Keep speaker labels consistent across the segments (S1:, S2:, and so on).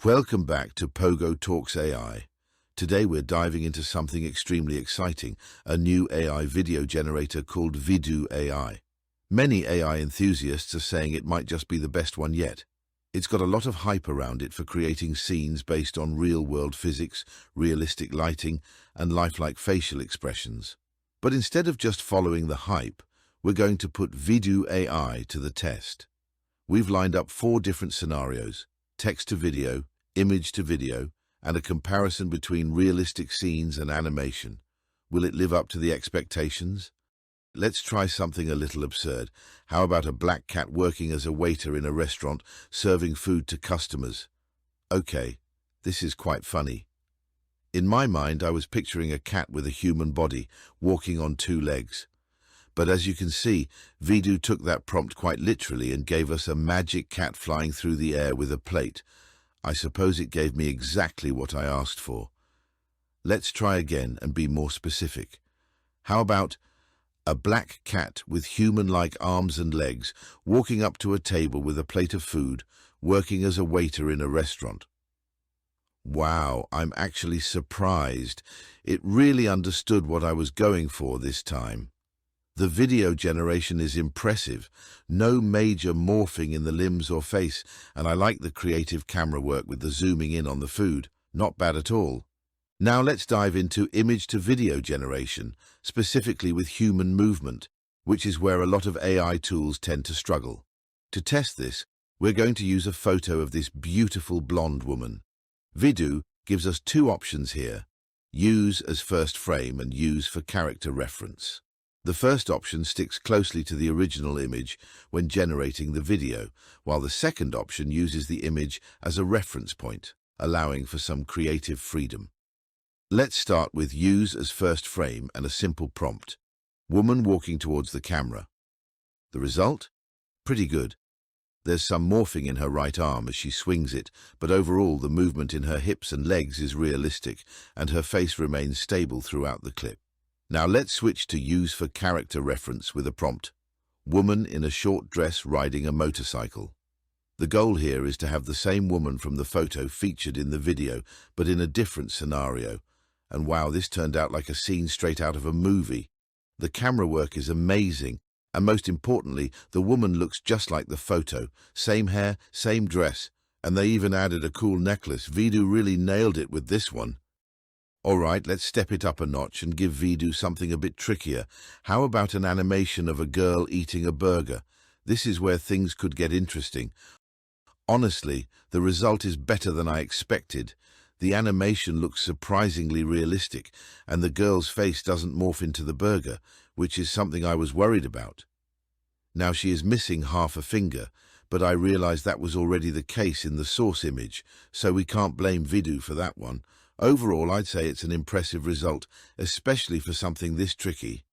S1: Welcome back to Pogo Talks AI. Today we're diving into something extremely exciting, a new AI video generator called Vidu AI. Many AI enthusiasts are saying it might just be the best one yet. It's got a lot of hype around it for creating scenes based on real-world physics, realistic lighting, and lifelike facial expressions. But instead of just following the hype, we're going to put Vidu AI to the test. We've lined up 4 different scenarios: text to video, image to video, and a comparison between realistic scenes and animation. Will it live up to the expectations? Let's try something a little absurd. How about a black cat working as a waiter in a restaurant, serving food to customers? Okay, this is quite funny. In my mind, I was picturing a cat with a human body, walking on 2 legs. But as you can see, Vidu took that prompt quite literally and gave us a magic cat flying through the air with a plate. I suppose it gave me exactly what I asked for. Let's try again and be more specific. How about a black cat with human-like arms and legs walking up to a table with a plate of food, working as a waiter in a restaurant? Wow, I'm actually surprised. It really understood what I was going for this time. The video generation is impressive, no major morphing in the limbs or face, and I like the creative camera work with the zooming in on the food. Not bad at all. Now let's dive into image-to-video generation, specifically with human movement, which is where a lot of AI tools tend to struggle. To test this, we're going to use a photo of this beautiful blonde woman. Vidu gives us 2 options here: use as first frame and use for character reference. The first option sticks closely to the original image when generating the video, while the second option uses the image as a reference point, allowing for some creative freedom. Let's start with use as first frame and a simple prompt: woman walking towards the camera. The result? Pretty good. There's some morphing in her right arm as she swings it, but overall the movement in her hips and legs is realistic, and her face remains stable throughout the clip. Now let's switch to use for character reference with a prompt: woman in a short dress riding a motorcycle. The goal here is to have the same woman from the photo featured in the video, but in a different scenario. And wow, this turned out like a scene straight out of a movie. The camera work is amazing, and most importantly, the woman looks just like the photo. Same hair, same dress, and they even added a cool necklace. Vidu really nailed it with this one. Alright, let's step it up a notch and give Vidu something a bit trickier. How about an animation of a girl eating a burger? This is where things could get interesting. Honestly, the result is better than I expected. The animation looks surprisingly realistic, and the girl's face doesn't morph into the burger, which is something I was worried about. Now she is missing half a finger, but I realized that was already the case in the source image, so we can't blame Vidu for that one. Overall, I'd say it's an impressive result, especially for something this tricky.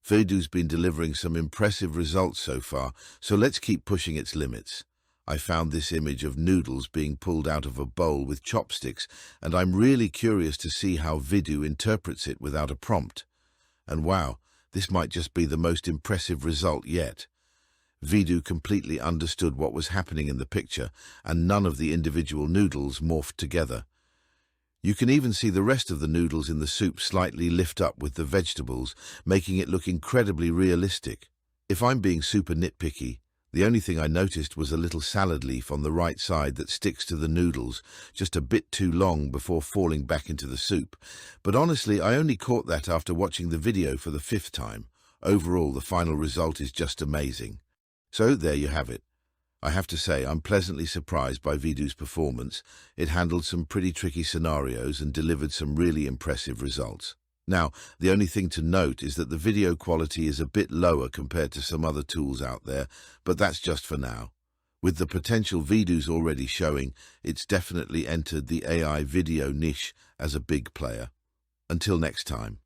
S1: Vidu's been delivering some impressive results so far, so let's keep pushing its limits. I found this image of noodles being pulled out of a bowl with chopsticks, and I'm really curious to see how Vidu interprets it without a prompt. And wow, this might just be the most impressive result yet. Vidu completely understood what was happening in the picture, and none of the individual noodles morphed together. You can even see the rest of the noodles in the soup slightly lift up with the vegetables, making it look incredibly realistic. If I'm being super nitpicky, the only thing I noticed was a little salad leaf on the right side that sticks to the noodles, just a bit too long before falling back into the soup. But honestly, I only caught that after watching the video for the 5th time. Overall, the final result is just amazing. So there you have it. I have to say, I'm pleasantly surprised by Vidu's performance. It handled some pretty tricky scenarios and delivered some really impressive results. Now, the only thing to note is that the video quality is a bit lower compared to some other tools out there, but that's just for now. With the potential Vidu's already showing, it's definitely entered the AI video niche as a big player. Until next time.